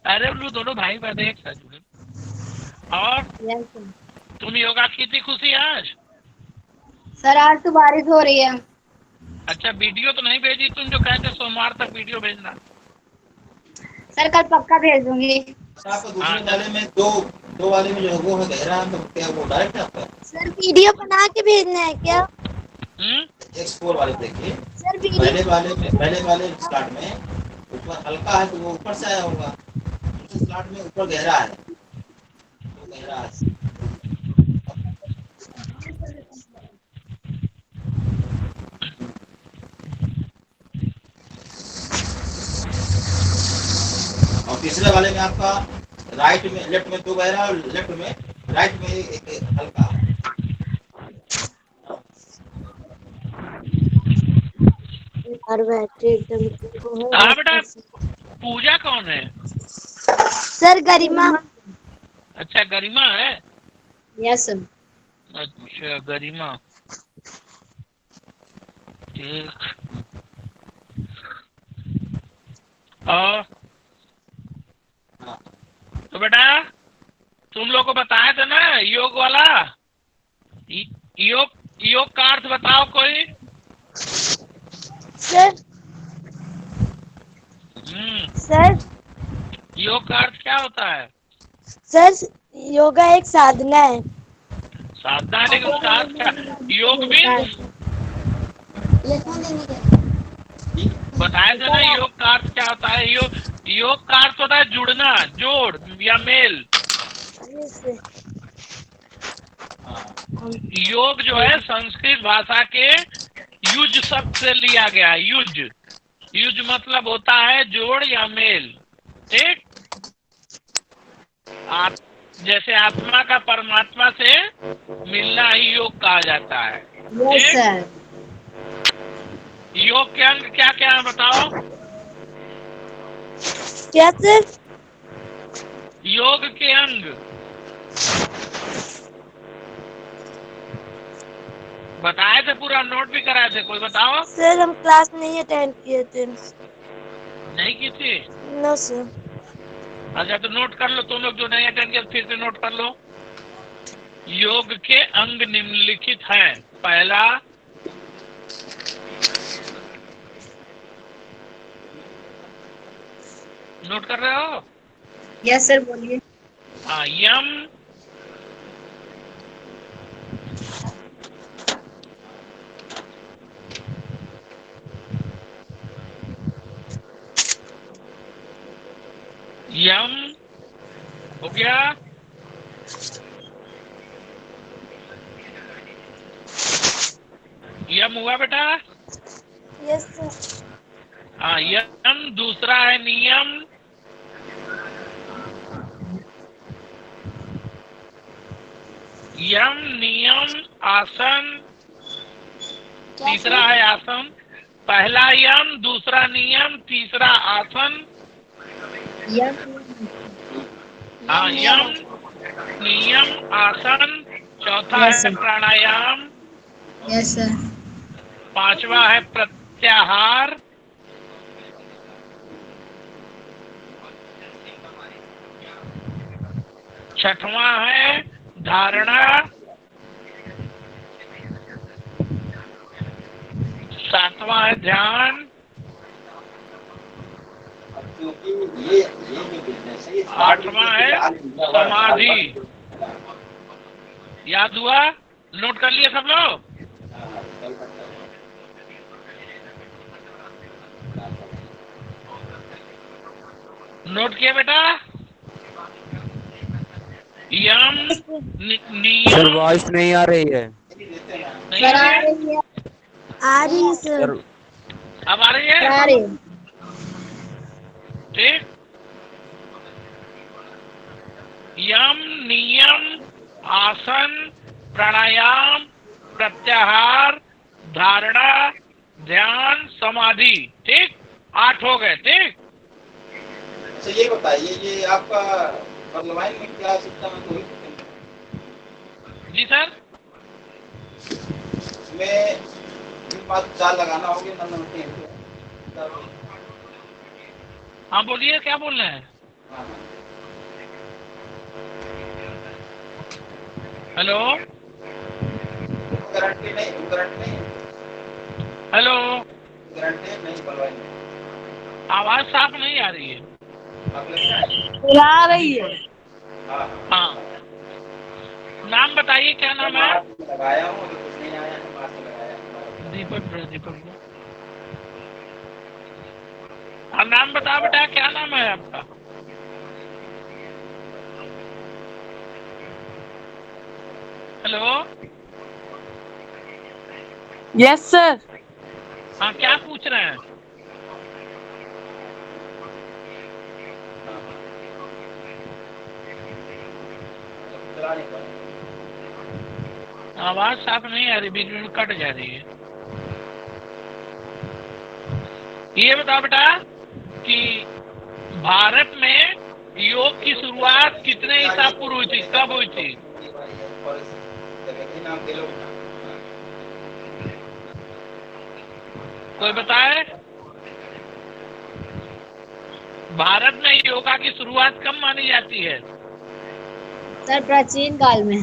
अरे वो दोनों भाई बहन एक साथ जुड़े। और तुम योगा की थी खुशी आज? सर आज तो बारिश हो रही है। अच्छा, वीडियो तो नहीं भेजी तुम जो कहते सोमवार तक वीडियो भेजना। सर कल पक्का भेज दूंगी। आपको दूसरे वाले में दो वाले में जो वो है कह तो क्या वो डायरेक्ट आता है? सर वीडियो बना के भेजना है क्या? X4 वाले देखिए, सर वीडियो पहले वाले स्लॉट में ऊपर हल्का है तो वो ऊपर से आया होगा, दूसरे स्लॉट में ऊपर गहरा है तो गहरा है। और तीसरे वाले में आपका राइट में लेफ्ट में दो गहरा और लेफ्ट में राइट में एक हल्का। बैटरी एकदम हाँ बेटा, पूजा कौन है? सर गरिमा। अच्छा, गरिमा है। Yes sir. अच्छा, गरिमा, ठीक। और तो बेटा तुम लोग को बताया था ना योग वाला, योग योग का अर्थ बताओ कोई। सर सर योग का अर्थ क्या होता है? सर योगा एक साधना है। साधना है, लेकिन उसका अर्थ क्या? योग भी बताया था ना योग का अर्थ क्या होता है। योग का अर्थ होता है जुड़ना, जोड़ या मेल। योग जो है संस्कृत भाषा के युज शब्द से लिया गया है। युज मतलब होता है जोड़ या मेल, ठीक। जैसे आत्मा का परमात्मा से मिलना ही योग कहा जाता है, ठीक। योग के अंग क्या क्या है बताओ? क्या सर? योग के अंग बताए थे, पूरा नोट भी कराए थे, कोई बताओ। सर हम क्लास नहीं अटेंड किए थे। नहीं की थी? No sir. अच्छा तो नोट कर लो, तुम लोग जो नहीं अटेंड किया फिर से नोट कर लो। योग के अंग निम्नलिखित हैं। पहला नोट कर रहे हो? यस सर बोलिए। हाँ, यम, यम हो गया। यम हुआ बेटा? Yes sir. हाँ, यम। दूसरा है नियम। यम, नियम, आसन। तीसरा है आसन। पहला यम, दूसरा नियम, तीसरा आसन। हाँ, यम, नियम, आसन। चौथा है प्राणायाम। Yes sir. पांचवा है प्रत्याहार। छठवां है धारणा। सातवां है ध्यान। आठवां है समाधि। याद हुआ? नोट कर लिए सब लोग? नोट किया बेटा? यम, नियम। सर वॉइस नहीं आ रही है। नहीं आ रही है? आ रही है सर। अब आ रही है? आ रही है। ठीक। यम, नियम, आसन, प्राणायाम, प्रत्याहार, धारणा, ध्यान, समाधि। ठीक, 8 हो गए, ठीक। अच्छा ये बताइए, ये आपका ऑनलाइन में क्या सिस्टम है? जी सर। इसमें 5 चार लगाना होगा ना? हाँ बोलिए, क्या बोल रहे हैं? हाँ, हेलो गारंटी नहीं, हेलो, गारंटी नहीं बोलवाई। आवाज साफ नहीं आ रही है। आप लेके आए? आ रही है। हाँ, हाँ, नाम बताइए, क्या नाम है? मास्क लगाया हूँ, अभी कुछ नहीं आया है, मास्क लगाया है। दीपक। हाँ, नाम बताओ बेटा, क्या नाम है आपका? Hello, yes sir. हाँ, क्या पूछ रहे हैं? चला नहीं पाया। आवाज साफ नहीं आ रही, बीच में कट जा रही है। ये बताओ बेटा कि भारत में योग की शुरुआत कितने ईसा पूर्व हुई थी, कब हुई थी? नाम दे लो। कोई बताए? भारत में योगा की शुरुआत कब मानी जाती है? सर प्राचीन काल में।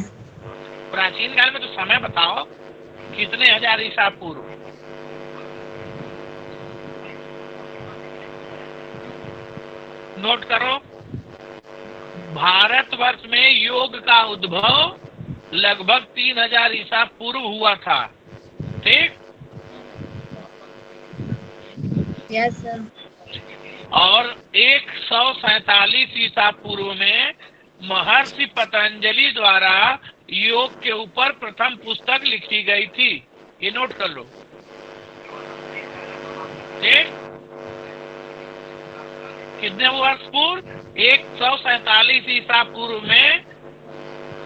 प्राचीन काल में तो समय बताओ, कितने हजार ईसा पूर्व? नोट करो, भारतवर्ष में योग का उद्भव लगभग 3000 ईसा पूर्व हुआ था। ठीक, यस सर। और 147 ईसा पूर्व में महर्षि पतंजलि द्वारा योग के ऊपर प्रथम पुस्तक लिखी गई थी। ये नोट कर लो। ठीक, कितने वर्ष पूर्व? 147 ईसा पूर्व में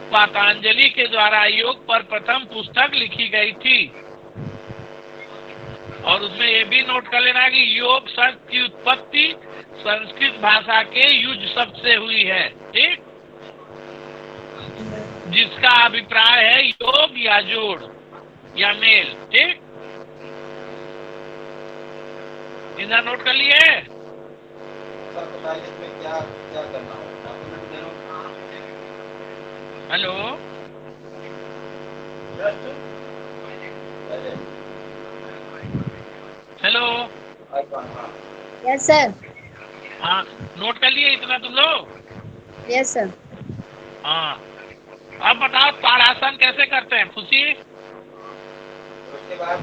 पतंजलि के द्वारा योग पर प्रथम पुस्तक लिखी गई थी। और उसमें ये भी नोट कर लेना कि योग शब्द की उत्पत्ति संस्कृत भाषा के युज शब्द से हुई है। ठीक, जिसका अभिप्राय है योग या जोड़ या मेल। ठीक, इधर नोट कर लिए? सर बताइए इसमें क्या क्या करना है? डॉक्यूमेंट दे रहा हूँ। Hello, hello, yes sir. हाँ, नोट कर लिए इतना तुम लोग? Yes sir. हाँ, अब बताओ ताड़ासन कैसे करते हैं? खुशी, उसके बाद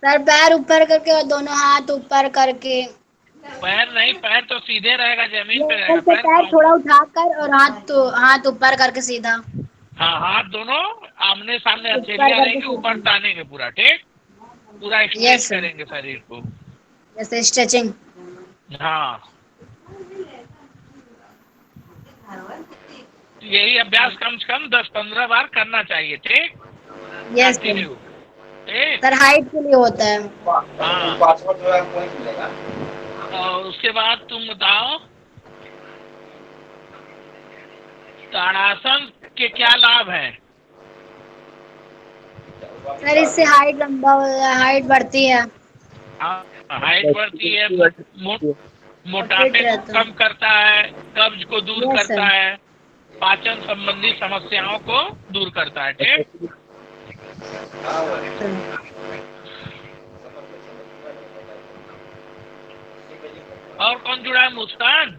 सर पैर ऊपर करके और दोनों हाथ ऊपर करके। पैर नहीं, पैर तो सीधे रहेगा, जमीन पे रहेगा। ऐसे पैर पाँव थोड़ा पे। उठाकर और हाथ ऊपर करके सीधा। हाँ, हाथ दोनों आमने सामने ऊपर हथेलियां करके रहेंगे, ऊपर सीधा। तानेंगे पूरा। ठीक, पूरा स्ट्रेच यस सर। करेंगे शरीर को। जैसे स्ट्रेचिंग। हाँ, यही अभ्यास कम से कम 10-15 बार करना चाहिए। ठीक, यस सर। कंटिन्यू। ठीक, सर हाइट के लिए होता है। हाँ, पासवर्ड जो है आपको नहीं मिलेगा। और उसके बाद तुम बताओ ताड़ासन के क्या लाभ हैं? सर इससे हाइट बढ़ती है। हाइट बढ़ती है, मोटापे फिट को रहता है। कम करता है, कब्ज को दूर यस करता सर। है, पाचन संबंधी समस्याओं को दूर करता है। ठीक, और कौन जुड़ा है? मुस्कान,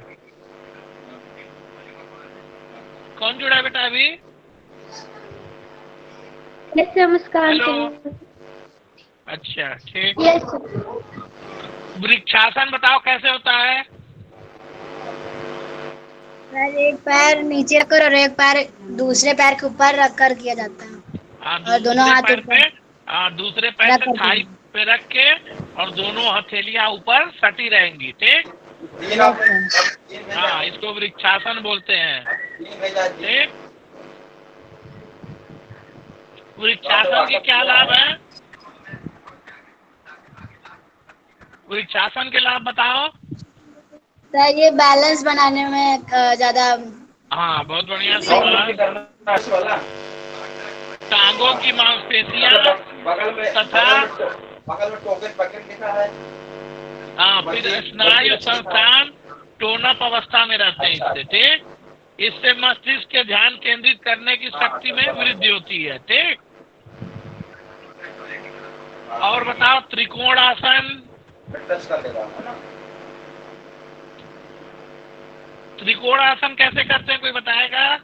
कौन जुड़ा है बेटा अभी? नमस्कार। हेलो, अच्छा, ठीक। यस वृक्षासन बताओ कैसे होता है? सर एक पैर नीचे रखकर और एक पैर दूसरे पैर के ऊपर रखकर किया जाता है। और दोनों हाथ ऊपर दूसरे पैर रख से कर थाई पे रख के और दोनों हथेलियां ऊपर सटी रहेंगी। ठीक, हाँ, इसको वृक्षासन बोलते हैं। ठीक, वृक्षासन के क्या लाभ है? वृक्षासन के लाभ बताओ। सर ये बैलेंस बनाने में ज्यादा। हाँ, बहुत बढ़िया सवाल। टांगों की मांसपेशियां तथा बगल में टोकेट पैकेट लिखा है। हाँ, फिर स्नायु संस्थान टोनअप अवस्था में रहते हैं इससे, ठीक। इससे मस्तिष्क के ध्यान केंद्रित करने की शक्ति में वृद्धि होती है, ठीक। और बताओ त्रिकोण आसन। त्रिकोण आसन कैसे करते हैं, कोई बताएगा?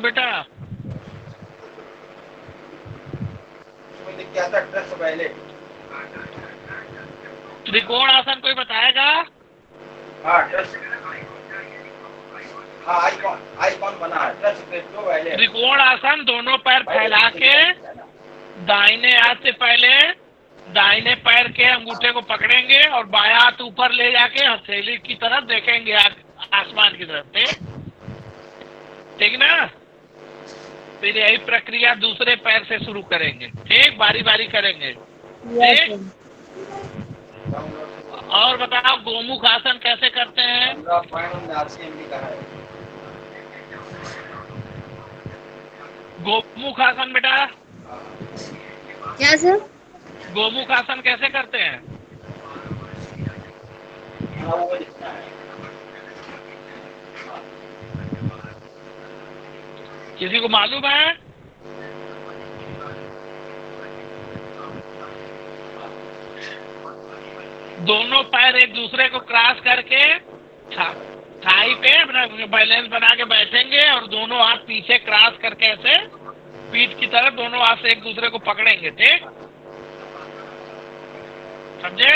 बेटा त्रिकोण आसन कोई बताएगा? आइकॉन बना है। त्रिकोण आसन दोनों पैर फैला के दाहिने हाथ से पहले दाहिने पैर के अंगूठे को पकड़ेंगे और बायां हाथ ऊपर ले जाके हथेली की तरफ देखेंगे, आसमान की तरफ, ठीक ना। फिर यही प्रक्रिया दूसरे पैर से शुरू करेंगे, ठीक। बारी बारी करेंगे, ठीक। और बताओ गोमुख आसन कैसे करते हैं? गोमुख आसन बेटा क्या सर? गोमुख आसन कैसे करते हैं? किसी को मालूम है? दोनों पैर एक दूसरे को क्रॉस करके थाई पे अपना बैलेंस बना के बैठेंगे और दोनों हाथ पीछे क्रॉस करके ऐसे पीठ की तरफ दोनों हाथ से एक दूसरे को पकड़ेंगे, ठीक। समझे?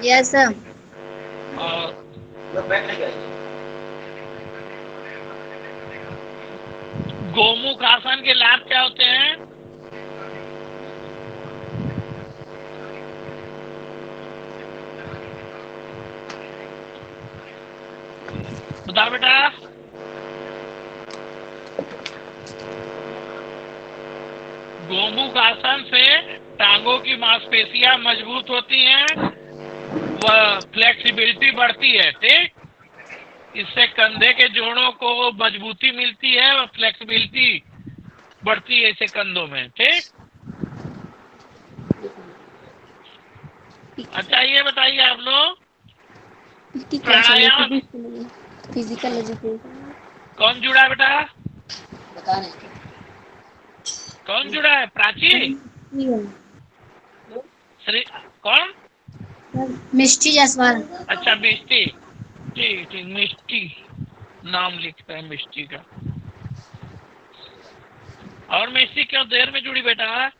Yes sir. और गोमुख आसन के लाभ क्या होते हैं? बताओ बेटा। गोमुख आसन से टांगों की मांसपेशियां मजबूत होती हैं, वह फ्लेक्सिबिलिटी बढ़ती है, ठीक। इससे कंधे के जोड़ों को मजबूती मिलती है और फ्लेक्सिबिलिटी बढ़ती है इससे कंधों में, ठीक। अच्छा ये बताइए आप लोग प्राणायाम फिजिकल एजुकेशन कौन जुड़ा है बेटा? बता रहे कौन जुड़ा है? प्राची? श्री कौन? मिष्टी जायसवाल। अच्छा मिष्टी, ठीक ठीक, मिष्टी नाम लिखता है मिष्टी का। और मिष्टी क्यों देर में जुड़ी बेटा?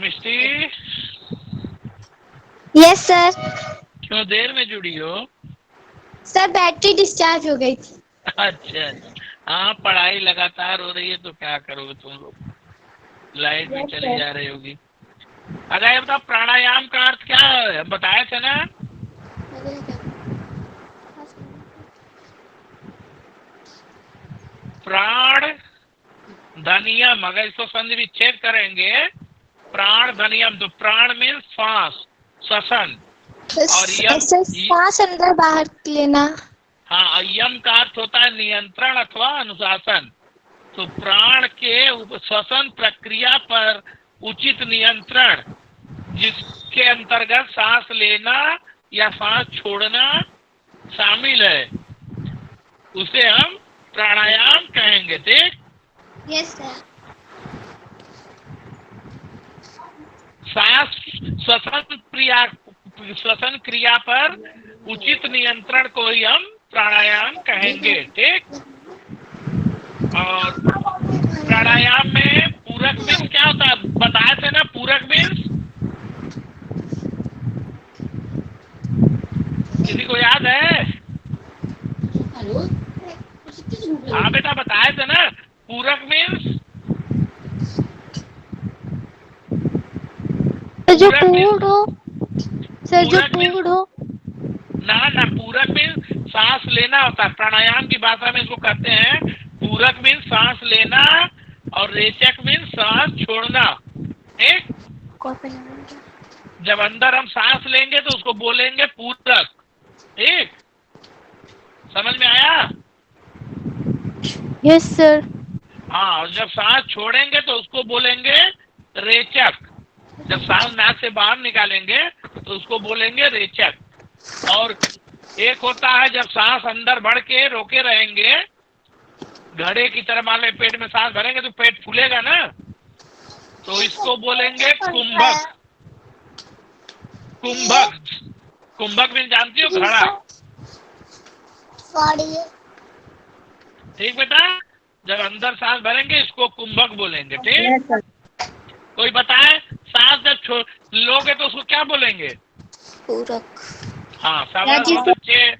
मिष्टी यस सर। क्यों देर में जुड़ी हो? सर बैटरी डिस्चार्ज हो गई थी। अच्छा, हाँ पढ़ाई लगातार हो रही है तो क्या करोगे तुम लोग, लाइट भी चली जा रही होगी। अगर ये बताओ प्राणायाम का अर्थ क्या है, बताए थे ना? प्राण धनियम, अगर इसको संधि विच्छेद करेंगे, प्राण धनियम, तो प्राण मीन्स श्वास, श्वसन, और यम सांस अंदर बाहर लेना। हाँ, यम का अर्थ होता है नियंत्रण अथवा अनुशासन। तो प्राण के श्वसन प्रक्रिया पर उचित नियंत्रण, जिसके अंतर्गत सांस लेना या सांस छोड़ना शामिल है, उसे हम प्राणायाम कहेंगे, ठीक। Yes sir. सांस श्वसन क्रिया पर उचित नियंत्रण को ही हम प्राणायाम कहेंगे, ठीक। और प्राणायाम में पूरक मीन्स क्या होता है, बताए थे ना? पूरक मीन्स किसी को याद है? हाँ बेटा बताए थे ना, पूरक मीन्स जो पूर्ण हो सर, जो पूर्ण हो ना, पूरक मीन्स सांस लेना होता है। प्राणायाम की भाषा में इसको कहते हैं पूरक मीन्स सांस लेना और रेचक मीन्स सांस छोड़ना, ठीक। जब अंदर हम सांस लेंगे तो उसको बोलेंगे पूरक। ठीक, समझ में आया? Yes sir. हाँ, और जब सांस छोड़ेंगे तो उसको बोलेंगे रेचक। जब सांस नाक से बाहर निकालेंगे तो उसको बोलेंगे रेचक। और एक होता है जब सांस अंदर बढ़ के रोके रहेंगे, घड़े की तरह मान लो पेट में सांस भरेंगे तो पेट फूलेगा ना, तो इसको बोलेंगे कुंभक। कुंभक, कुंभक में जानती हो घड़ा? ठीक बेटा, जब अंदर सांस भरेंगे इसको कुंभक बोलेंगे। ठीक, कोई बताए सांस जब लोगे तो उसको क्या बोलेंगे? पूरक। हाँ, शाबाश बच्चे।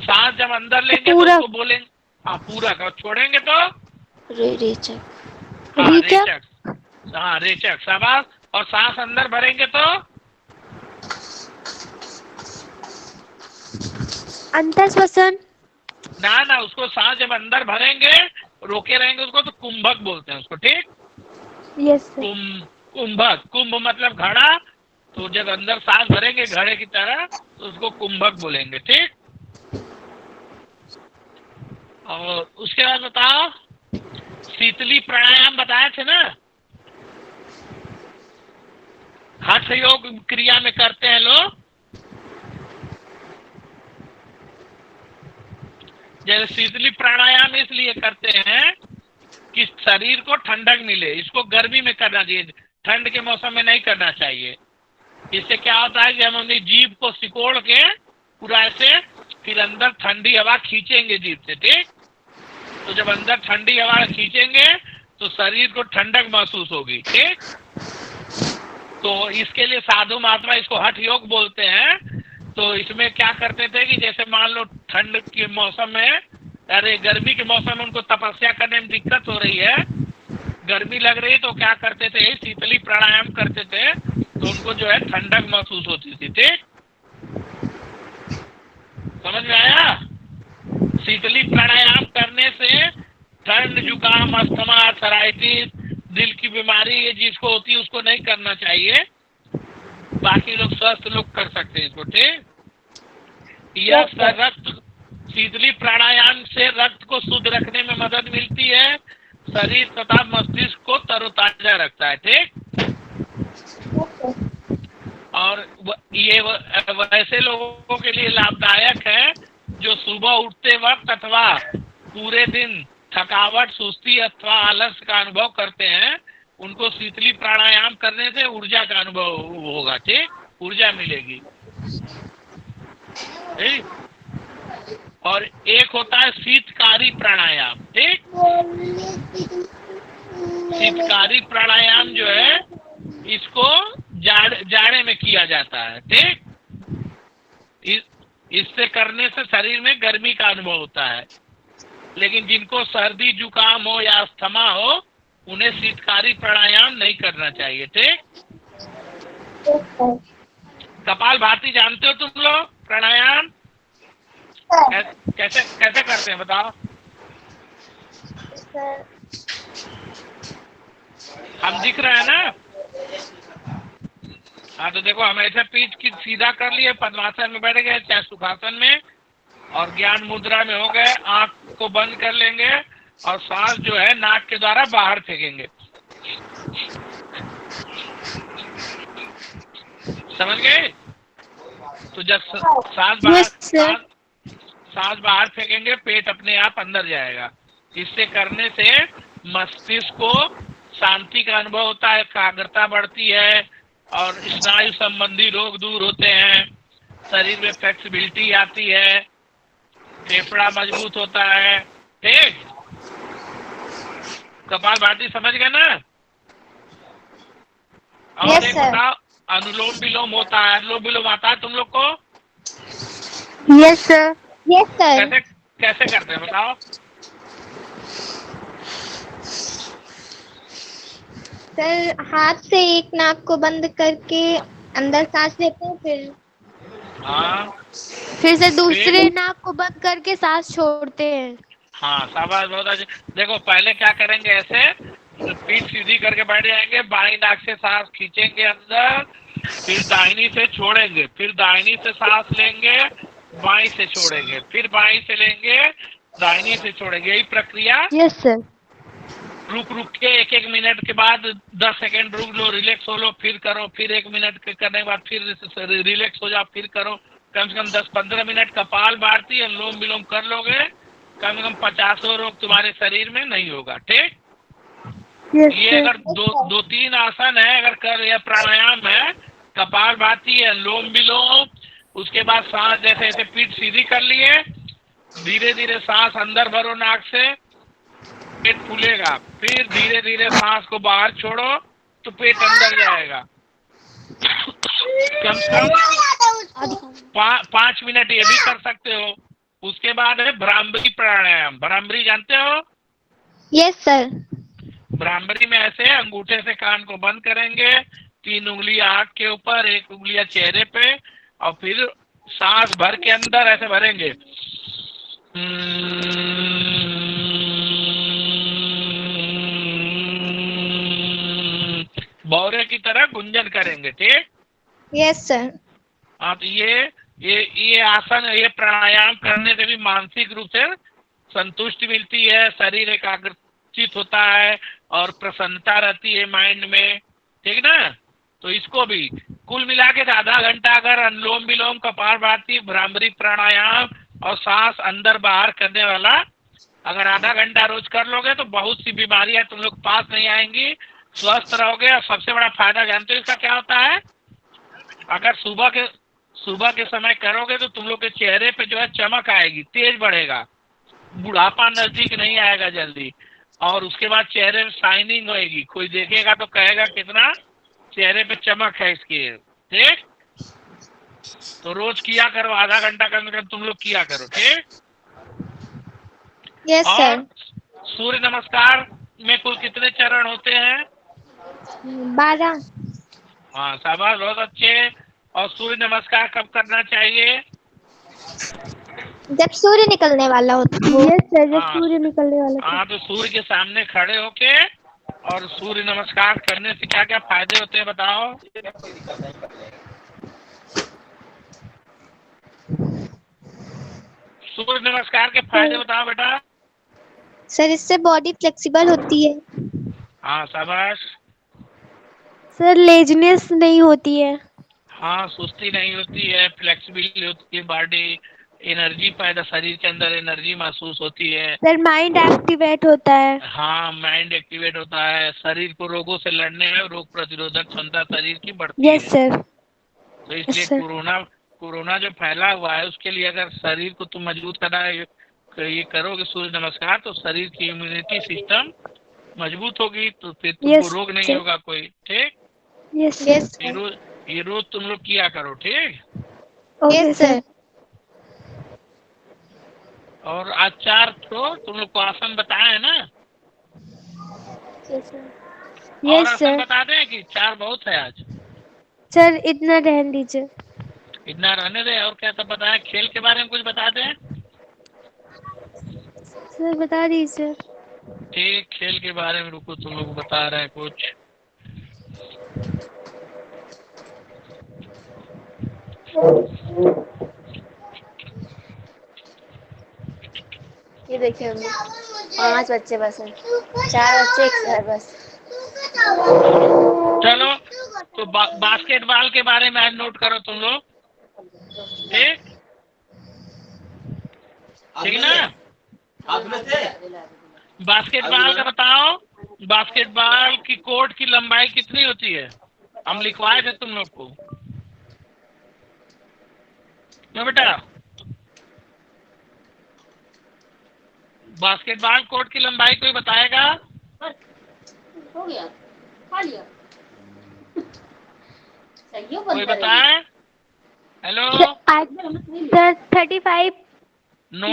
सांस जब अंदर लेंगे तो उसको बोलेंगे हाँ पूरक, और छोड़ेंगे तो रेचक। हाँ रेचक। हाँ रेचक, शाबाश। और सांस अंदर भरेंगे तो अंतःश्वसन। ना, उसको सांस जब अंदर भरेंगे रोके रहेंगे उसको तो कुंभक बोलते हैं उसको। ठीक, यस। कुंभक, कुंभ मतलब घड़ा, तो जब अंदर सांस भरेंगे घड़े की तरह तो उसको कुंभक बोलेंगे। ठीक, और उसके बाद बताओ, शीतली प्राणायाम बताए थे ना, हठ योग क्रिया में करते हैं लोग। जैसे शीतली प्राणायाम इसलिए करते हैं कि शरीर को ठंडक मिले। इसको गर्मी में करना चाहिए, ठंड के मौसम में नहीं करना चाहिए। इससे क्या होता है कि हम अपनी जीभ को सिकोड़ के पूरा ऐसे फिर अंदर ठंडी हवा खींचेंगे जीभ से। ठीक, तो जब अंदर ठंडी हवा खींचेंगे तो शरीर को ठंडक महसूस होगी। ठीक, तो इसके लिए साधु महात्मा इसको हठ योग बोलते हैं। तो इसमें क्या करते थे कि जैसे मान लो ठंड के मौसम में, अरे गर्मी के मौसम में उनको तपस्या करने में दिक्कत हो रही है, गर्मी लग रही है, तो क्या करते थे शीतली प्राणायाम करते थे, तो उनको जो है ठंडक महसूस होती थी। ठीक, समझ में आया? शीतली प्राणायाम करने से ठंड, जुकाम, अस्थमा, अर्थराइटिस, दिल की बीमारी ये जिसको होती है उसको नहीं करना चाहिए। बाकी लोग स्वस्थ लोग कर सकते हैं इसको। ठीक, यह रक्त, शीतली प्राणायाम से रक्त को शुद्ध रखने में मदद मिलती है, शरीर तथा मस्तिष्क को तरोताजा रखता है। ठीक, और ये वैसे लोगों के लिए लाभदायक है जो सुबह उठते वक्त अथवा पूरे दिन थकावट, सुस्ती अथवा आलस का अनुभव करते हैं। उनको शीतली प्राणायाम करने से ऊर्जा का अनुभव होगा। ठीक, ऊर्जा मिलेगी। ठीक, और एक होता है शीतकारी प्राणायाम। ठीक, शीतकारी प्राणायाम जो है इसको जाड़े में किया जाता है। ठीक, इससे करने से शरीर में गर्मी का अनुभव होता है। लेकिन जिनको सर्दी जुकाम हो या अस्थमा हो उन्हें शीतकारी प्राणायाम नहीं करना चाहिए। ठीक, कपाल भाती जानते हो तुम लोग प्राणायाम कैसे कैसे करते हैं बताओ? हम दिख रहे हैं ना? हाँ, तो देखो हम ऐसे पीठ की सीधा कर लिए, पद्मासन में बैठ गए चाहे सुखासन में, और ज्ञान मुद्रा में हो गए। आंख को बंद कर लेंगे और सांस जो है नाक के द्वारा बाहर फेंकेंगे। समझ गए? तो जब सांस बाहर फेंकेंगे पेट अपने आप अंदर जाएगा। इससे करने से मस्तिष्क को शांति का अनुभव होता है, एकाग्रता बढ़ती है और स्नायु संबंधी रोग दूर होते हैं, शरीर में फ्लेक्सिबिलिटी आती है, फेफड़ा मजबूत होता है। ठीक, कपाल भाती समझ गए ना? और एक बताओ, अनुलोम विलोम होता है, अनुलोम विलोम आता है तुम लोग को? Yes sir. Yes sir. कैसे कैसे करते हैं बताओ? सर हाथ से एक नाक को बंद करके अंदर सांस लेते हैं, फिर से दूसरे नाक को बंद करके सांस छोड़ते हैं। हाँ, शाबाश, बहुत अच्छे। देखो पहले क्या करेंगे, ऐसे पीठ सीधी करके बैठ जाएंगे, बाईं नाक से सांस खींचेंगे अंदर, फिर दाहिनी से छोड़ेंगे, फिर दाहिनी से सांस लेंगे, बाईं से छोड़ेंगे, फिर बाईं से लेंगे, दाहिनी से छोड़ेंगे। यही प्रक्रिया यस सर। रुक रुक के 1-1 मिनट के बाद 10 सेकंड रुक लो, रिलैक्स हो लो, फिर करो, फिर 1 मिनट करने के बाद फिर रिलैक्स हो जाओ, फिर करो। कम से कम 10-15 मिनट कपाल भारती अनुलोम विलोम कर लोगे, कम से कम 50 रोग तुम्हारे शरीर में नहीं होगा। ठीक, ये अगर 2-3 आसन है, अगर कर या प्राणायाम है, कपाल भाती है, अनुलोम विलोम, उसके बाद सांस जैसे ऐसे पीठ सीधी कर लिए, धीरे धीरे सांस अंदर भरो नाक से, पेट फूलेगा, फिर धीरे धीरे सांस को बाहर छोड़ो तो पेट अंदर जाएगा। कम से कम 5 मिनट ये भी कर सकते हो। उसके बाद है भ्रामरी प्राणायाम। भ्रामरी जानते हो? Yes sir. भ्रामरी में ऐसे अंगूठे से कान को बंद करेंगे, 3 उंगली आंख के ऊपर, 1 उंगलियां चेहरे पे, और फिर सांस भर के अंदर ऐसे भरेंगे, बौरे की तरह गुंजन करेंगे। ठीक, यस सर। हाँ, तो ये आसन, ये प्राणायाम करने से भी मानसिक रूप से संतुष्टि मिलती है, शरीर एकाग्रचित होता है और प्रसन्नता रहती है माइंड में। ठीक ना? तो इसको भी कुल मिला के आधा घंटा अगर अनुलोम विलोम, कपालभाति, भ्रामरी प्राणायाम और सांस अंदर बाहर करने वाला अगर आधा घंटा रोज कर लोगे तो बहुत सी बीमारियां तुम लोग पास नहीं आएंगी, स्वस्थ रहोगे। और सबसे बड़ा फायदा जानते हो इसका क्या होता है? अगर सुबह के समय करोगे तो तुम लोग के चेहरे पे जो है चमक आएगी, तेज बढ़ेगा, बुढ़ापा नजदीक नहीं आएगा जल्दी, और उसके बाद चेहरे में शाइनिंग होएगी। कोई देखेगा तो कहेगा कितना चेहरे पे चमक है इसकी। ठीक, तो रोज किया करो, आधा घंटा कम से कम तुम लोग किया करो। ठीक, यस सर। सूर्य नमस्कार में कुल कितने चरण होते हैं? 12। हाँ, शाबाश, बहुत अच्छे। और सूर्य नमस्कार कब करना चाहिए? जब सूर्य निकलने वाला होता है। यस सर, जब सूर्य निकलने वाला। हाँ, तो सूर्य के सामने खड़े होके और सूर्य नमस्कार करने से क्या क्या फायदे होते हैं बताओ? सूर्य नमस्कार के फायदे बताओ बेटा। सर, इससे बॉडी फ्लेक्सिबल होती है। हाँ, शाबाश। सर, लेजीनेस नहीं होती है। हाँ, सुस्ती नहीं होती है, फ्लेक्सिबिलिटी होती है बॉडी, एनर्जी पैदा, शरीर के अंदर एनर्जी महसूस होती है। सर, माइंड एक्टिवेट होता है। हाँ, माइंड एक्टिवेट होता है, शरीर को रोगों से लड़ने में रोग प्रतिरोधक क्षमता शरीर की बढ़ती है। Yes sir. तो इसलिए कोरोना जो फैला हुआ है उसके लिए अगर शरीर को तुम मजबूत करना है, ये करोगे सूर्य नमस्कार, तो शरीर की इम्यूनिटी सिस्टम मजबूत होगी, तो फिर तुमको रोग नहीं होगा कोई। ठीक, यस यस। ये रोज तुम लोग किया करो। ठीक, यस सर। और आज 4 तो तुम लोग को आसन बताए है ना? यस आसन सर। बता दें कि 4 बहुत है आज? सर, इतना रहने दीजिए। इतना रहने दे। और क्या सब बताया? खेल के बारे में कुछ बता दें? सर, बता दीजिए। ठीक, खेल के बारे में रुको, तुम लोग बता रहे हैं कुछ। ये देखिए 5 बच्चे बस हैं, 4 बच्चे एक सर बस। चलो, तो बास्केटबॉल के बारे में आज नोट करो तुम लोग। ठीक, ठीक ना? बास्केटबॉल का बताओ, बास्केटबॉल की कोर्ट की लंबाई कितनी होती है? हम लिखवाए थे तुम लोग को ना बेटा? बास्केटबॉल कोर्ट की लंबाई कोई बताएगा? हो गया, खा लिया। कोई बताए? Hello sir, 35। No.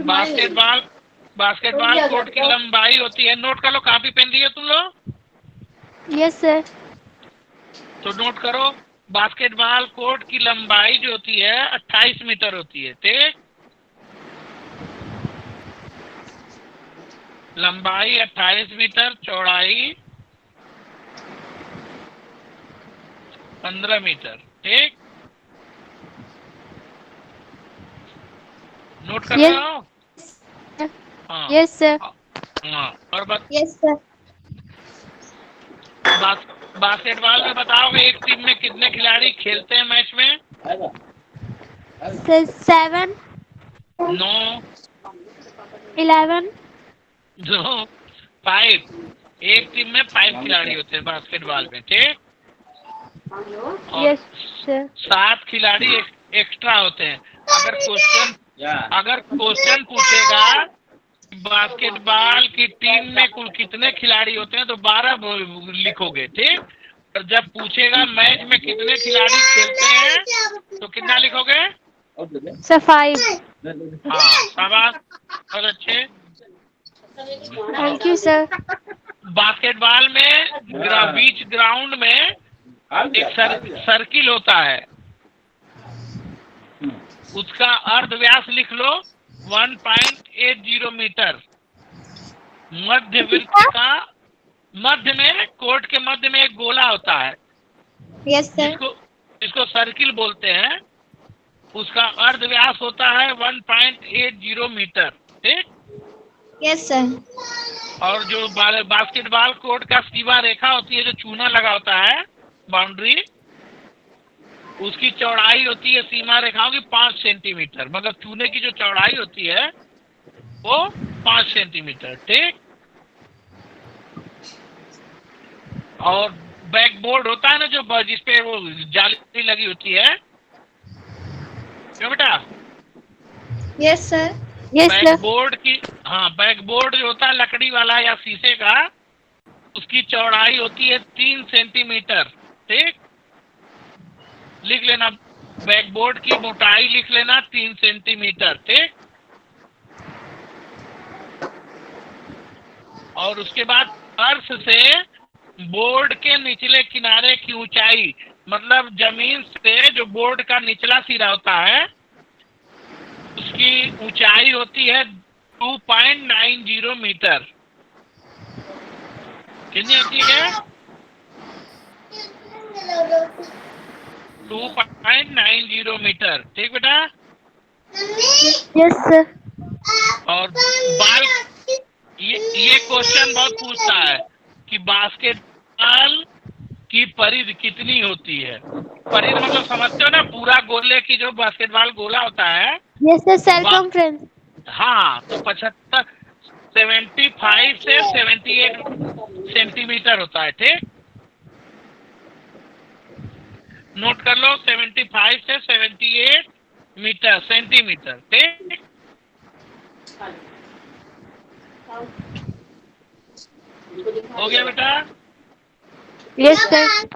Basketball court की लंबाई होती है, नोट कर लो, कॉपी पेन दिए तुम लोग? Yes sir. तो नोट करो, बास्केटबॉल कोर्ट की लंबाई जो होती है 28 मीटर होती है। ठीक, लंबाई 28 मीटर, चौड़ाई 15 मीटर। ठीक, नोट कर रहे हो? हाँ यस सर। हाँ। और यस सर। बास्केटबॉल में बताओगे एक टीम में कितने खिलाड़ी खेलते हैं मैच में? सर 7, 9, 11। 2, 5। एक टीम में 5 खिलाड़ी होते हैं बास्केटबॉल में। ठीक, और यस सर। 7 खिलाड़ी एक्स्ट्रा होते हैं। अगर क्वेश्चन पूछेगा बास्केटबॉल की टीम में कुल कितने खिलाड़ी होते हैं तो 12 लिखोगे। ठीक, और जब पूछेगा मैच में कितने खिलाड़ी खेलते हैं तो कितना लिखोगे? सर 5। हाँ, शाबाश, बहुत अच्छे। Thank you sir. बास्केटबॉल में बीच ग्राउंड में एक सर्किल होता है, उसका अर्ध व्यास लिख लो 1.80 मीटर। मध्य वृत्त का मध्य में, कोर्ट के मध्य में एक गोला होता है यस सर। जिसको सर्किल बोलते हैं, उसका अर्ध व्यास होता है 1.80 मीटर। ठीक, यस सर। और जो बास्केटबॉल कोर्ट का सीमा रेखा होती है, जो चूना लगा होता है, बाउंड्री, उसकी चौड़ाई होती है सीमा रेखाओं की 5 सेंटीमीटर। मतलब चूने की जो चौड़ाई होती है वो 5 सेंटीमीटर। ठीक, और बैकबोर्ड होता है ना जो जिसपे वो जाली लगी होती है, क्यों बेटा? Yes sir. Yes sir. Backboard जो होता है लकड़ी वाला या शीशे का, उसकी चौड़ाई होती है 3 सेंटीमीटर। ठीक, लिख लेना, बैकबोर्ड की मोटाई लिख लेना 3 सेंटीमीटर। ठीक, और उसके बाद फर्श से बोर्ड के निचले किनारे की ऊंचाई, मतलब जमीन से जो बोर्ड का निचला सिरा होता है उसकी ऊंचाई होती है 2.90 मीटर। कितनी होती है? 2.90 मीटर। ठीक बेटा? Yes sir. और ये क्वेश्चन बहुत पूछता है कि बास्केटबॉल की परिधि कितनी होती है। परिधि मतलब समझते हो ना, पूरा गोले की जो बास्केटबॉल गोला होता है। Yes sir, circumference. हाँ, तो 75 से 78 सेंटीमीटर होता है। ठीक, नोट कर लो, 75 से 78 सेंटीमीटर। ठीक, हो गया बेटा? Yes sir.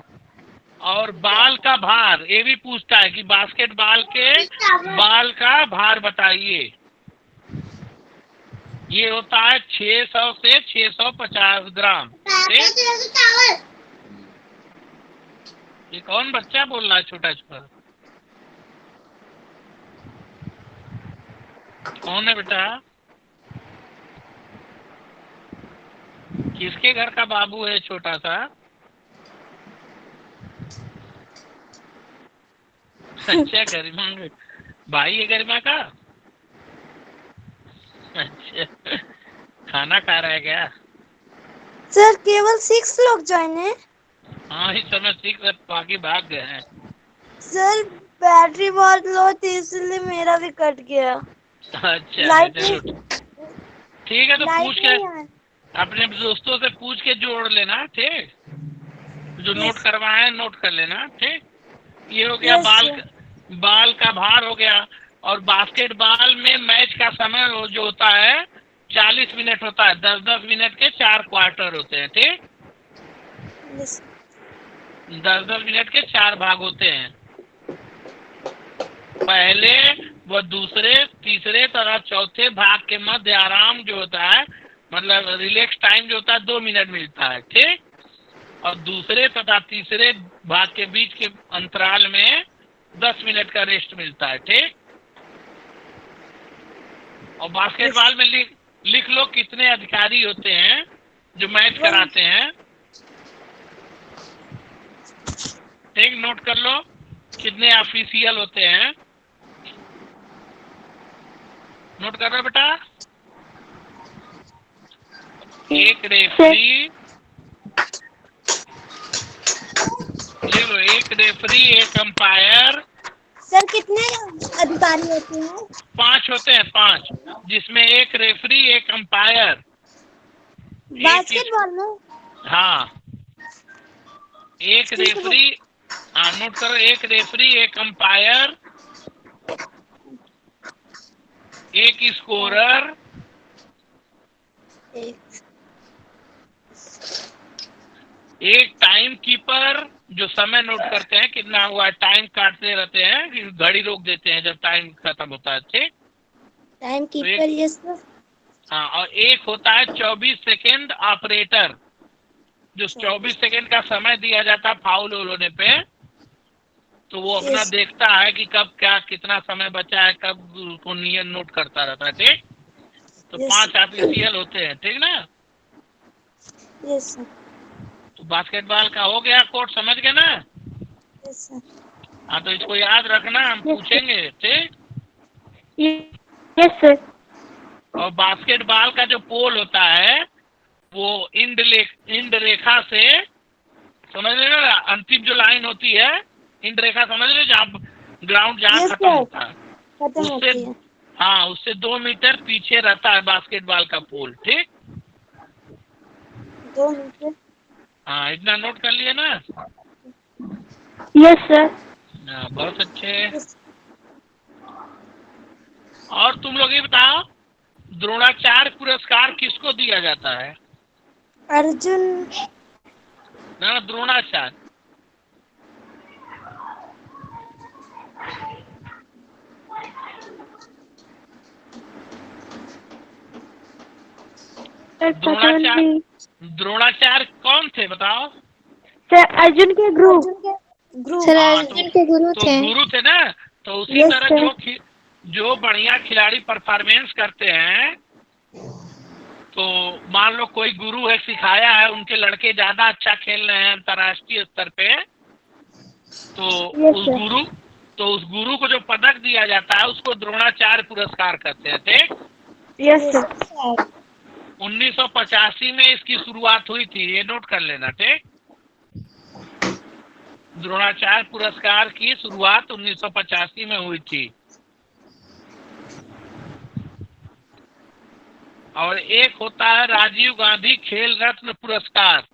और बाल का भार, ये भी पूछता है कि बास्केटबॉल के बाल का भार बताइए। ये होता है 600 से 650 ग्राम। ठीक, ये कौन बच्चा बोल रहा है छोटा छोटा? कौन है बेटा? किसके घर का बाबू है छोटा सा? अच्छा, गरिमा भाई है गरिमा का? अच्छा, खाना खा रहा है क्या? सर केवल 6 लोग ज्वाइन है। हाँ, इस समय 6 बाकी भाग गए हैं। सर बैटरी बहुत लो थी इसलिए मेरा भी कट गया। अच्छा, लाइट चलो ठीक है, तो पूछ के नहीं है। अपने दोस्तों से पूछ के जोड़ लेना। ठीक, जो नोट करवाए नोट कर लेना। ठीक, ये हो गया बाल का भार हो गया। और बास्केटबॉल में मैच का समय जो होता है 40 मिनट होता है। 10-10 मिनट के 4 क्वार्टर होते हैं। ठीक, 10-10 मिनट के 4 भाग होते हैं। पहले व दूसरे, तीसरे तथा चौथे भाग के मध्य आराम जो होता है, मतलब रिलैक्स टाइम जो होता है 2 मिनट मिलता है। ठीक, और दूसरे तथा तीसरे भाग के बीच के अंतराल में 10 मिनट का रेस्ट मिलता है। ठीक, और बास्केटबॉल में लिख लो कितने अधिकारी होते हैं जो मैच कराते हैं। ठीक, नोट कर लो कितने ऑफिशियल होते हैं। नोट कर रहे हो बेटा? एक रेफरी, लिख लो, एक रेफरी, एक अंपायर। सर कितने अधिकारी होते हैं? 5 होते हैं, 5, जिसमें एक रेफरी, एक अंपायर। बास्केटबॉल में? हाँ, एक रेफरी, हाँ नोट करो, एक रेफरी, एक अंपायर, एक स्कोरर, एक टाइम कीपर जो समय नोट करते हैं कितना हुआ, टाइम काटते रहते हैं, घड़ी रोक देते हैं जब टाइम खत्म होता है। ठीक, टाइम कीपर, यस सर। हाँ, और एक होता है 24 सेकेंड ऑपरेटर, जो 24 सेकेंड का समय दिया जाता है फाउल होने पे, तो वो अपना देखता है कि कब क्या कितना समय बचा है, कब उसको नियम नोट करता रहता है। ठीक, तो 5 ऑफिशियल होते हैं। ठीक ना? Yes sir. तो बास्केटबॉल का हो गया कोर्ट, समझ गए ना? Yes sir. हाँ, तो इसको याद रखना, हम पूछेंगे। ठीक, यस सर। और बास्केटबॉल का जो पोल होता है वो इंड रेखा से, समझ रहे ना, अंतिम जो लाइन होती है इंड रेखा, समझ रहे, जहाँ ग्राउंड जहाँ खत्म होता है उससे, हाँ, उससे 2 मीटर पीछे रहता है बास्केटबॉल का पोल। ठीक, 2 मीटर। हाँ, इतना नोट कर लिए ना? Yes sir. हाँ, बहुत अच्छे। और तुम लोग ये बताओ, द्रोणाचार्य पुरस्कार किसको दिया जाता है? अर्जुन। ना, द्रोणाचार्य। द्रोणाचार्य कौन थे बताओ? सर अर्जुन के गुरु। सर अर्जुन के गुरु तो थे। गुरु थे ना, तो उसी तरह जो बढ़िया खिलाड़ी परफॉर्मेंस करते हैं, तो मान लो कोई गुरु है, सिखाया है, उनके लड़के ज्यादा अच्छा खेल रहे हैं अंतर्राष्ट्रीय स्तर पे, तो उस गुरु को जो पदक दिया जाता है उसको द्रोणाचार्य पुरस्कार कहते हैं। ठीक, यस सर। 1985 में इसकी शुरुआत हुई थी, ये नोट कर लेना। ठीक, द्रोणाचार्य पुरस्कार की शुरुआत 1985 में हुई थी। और एक होता है राजीव गांधी खेल रत्न पुरस्कार,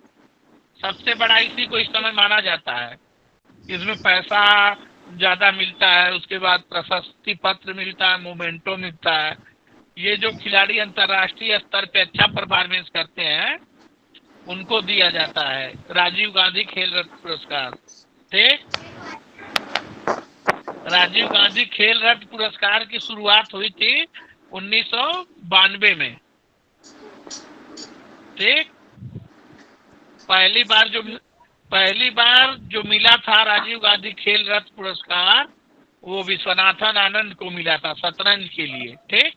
सबसे बड़ा इसी को इस समय माना जाता है। इसमें पैसा ज्यादा मिलता है, उसके बाद प्रशस्ति पत्र मिलता है, मोमेंटो मिलता है। ये जो खिलाड़ी अंतर्राष्ट्रीय स्तर पे अच्छा परफॉर्मेंस करते हैं उनको दिया जाता है राजीव गांधी खेल रत्न पुरस्कार। ठीक, राजीव गांधी खेल रत्न पुरस्कार की शुरुआत हुई थी 1992 में। ठीक, पहली बार जो मिला था राजीव गांधी खेल रत्न पुरस्कार, वो विश्वनाथन आनंद को मिला था शतरंज के लिए। ठीक,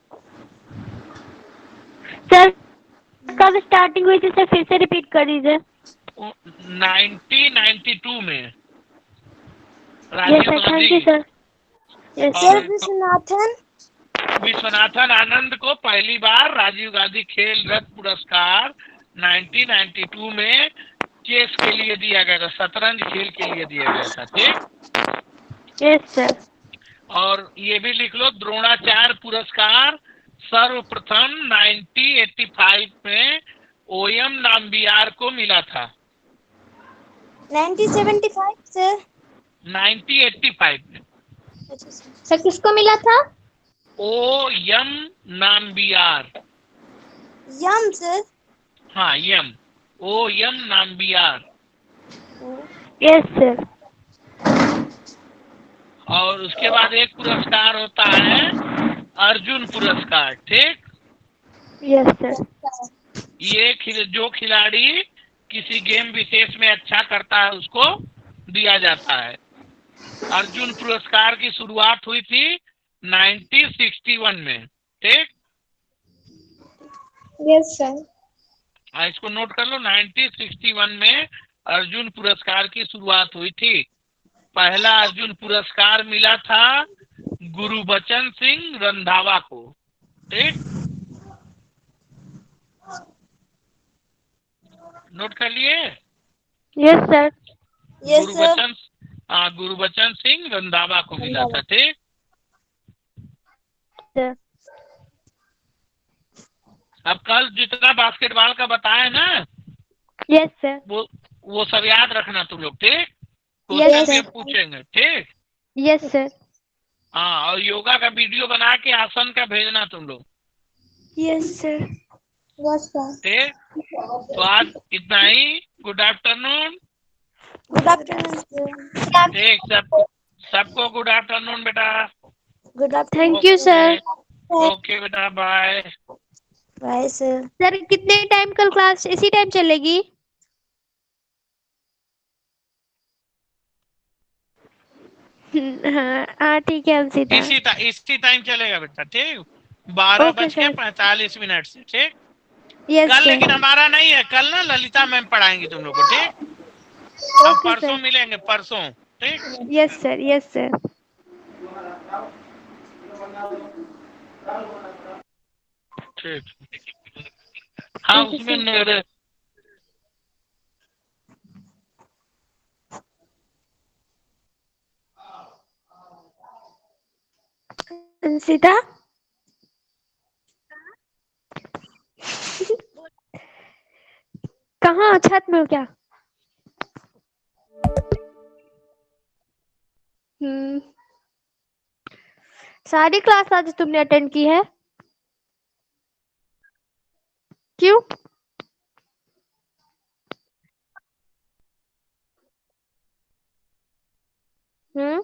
सर कब स्टार्टिंग हुई थी सर, फिर से रिपीट कर दीजिए। 1992 में राजीव गांधी। सर विश्वनाथन आनंद को पहली बार राजीव गांधी खेल रत्न पुरस्कार 1992 में चेस के लिए दिया गया था, शतरंज खेल के लिए दिया गया था। ठीक, यस सर। और ये भी लिख लो, द्रोणाचार्य पुरस्कार सर्वप्रथम 1985 में ओएम नाम्बियार को मिला था। 1975 सर। 1985 में। सर किसको मिला था? ओएम नाम्बियार। यम सर। हाँ, यम, ओएम नाम्बियार। Yes sir. और उसके बाद एक पुरस्कार होता है अर्जुन पुरस्कार। ठीक, यस सर। ये जो खिलाड़ी किसी गेम विशेष में अच्छा करता है उसको दिया जाता है। अर्जुन पुरस्कार की शुरुआत हुई थी 1961 में। ठीक, यस सर। इसको नोट कर लो। 1961 में अर्जुन पुरस्कार की शुरुआत हुई थी। पहला अर्जुन पुरस्कार मिला था गुरुबचन सिंह रंधावा को। ठीक, नोट कर लिए? Yes sir. Yes sir. Gurbachan Singh Randhawa को मिला था। ठीक, सर। अब कल जितना बास्केटबॉल का बताया ना, यस सर। वो सब याद रखना तुम लोग। ठीक, यस क्वेश्चन भी सर। हम पूछेंगे। ठीक, यस सर। हाँ, और योगा का वीडियो बना के आसन का भेजना तुम लोग। Yes sir. Yes sir. ठीक, तो आज इतना ही। Good afternoon. Good afternoon sir. ठीक, सबको गुड आफ्टरनून बेटा। Good thank you afternoon. Sir. Okay बेटा, बाय। Bye sir. सर कितने टाइम कल क्लास इसी टाइम चलेगी? हाँ हाँ ठीक है अंशिता। इसी टाइम चलेगा बेटा। ठीक, 12 ओके बज के सर। 45 मिनट से। ठीक, यस कल सर। लेकिन हमारा नहीं है। कल ना ललिता मैम पढ़ाएंगी तुम लोग को। ठीक, हम ओके परसों सर। मिलेंगे, परसों। ठीक, यस सर। Yes sir. ठीक, हाँ ओके उसमें सर। मेरे अंशिता कहाँ, छत में हो क्या? हम्म। सारी क्लास आज तुमने अटेंड की है? क्यों? हम्म।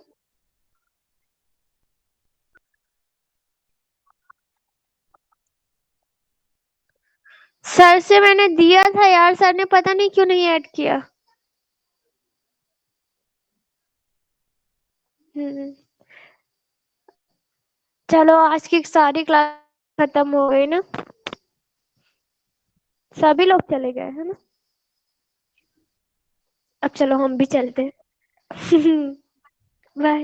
सर से मैंने दिया था यार, सर ने पता नहीं क्यों नहीं ऐड किया। हम्म। चलो आज की सारी क्लास खत्म हो गई ना, सभी लोग चले गए है ना। अब चलो हम भी चलते हैं। बाय।